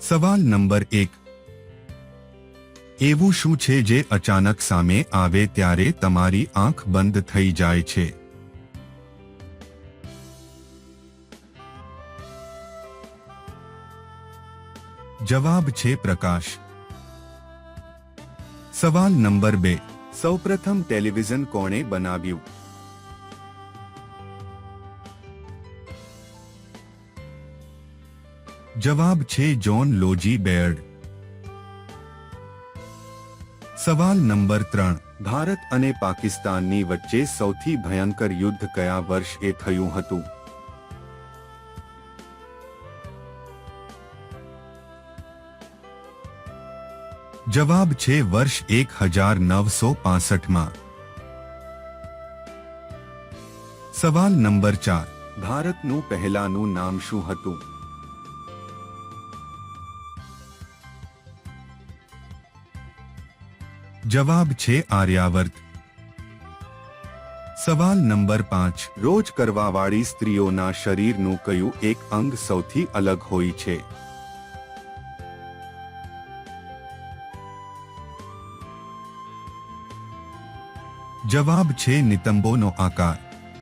સવાલ નંબર 1. એવું શું છે જે અચાનક સામે આવે ત્યારે તમારી આંખ બંધ થઈ જાય છે? જવાબ છે પ્રકાશ. સવાલ નંબર 2. સૌપ્રથમ ટેલિવિઝન કોણે બનાવ્યું? જવાબ છે જ્હોન લોજી બેયર્ડ. સવાલ નંબર 3. ભારત અને પાકિસ્તાનની વચ્ચે સૌથી ભયંકર યુદ્ધ કયા વર્ષે થયું હતું? જવાબ છે વર્ષ 1965માં. સવાલ નંબર 4. ભારતનું પહેલાનું નામ શું હતું? જવાબ છે આર્યાવર્ત. સવાલ નંબર 5. રોજ કરવાવાળી સ્ત્રીઓના શરીરનું કયું એક અંગ સૌથી અલગ હોય છે? જવાબ છે નિતંબોનો આકાર.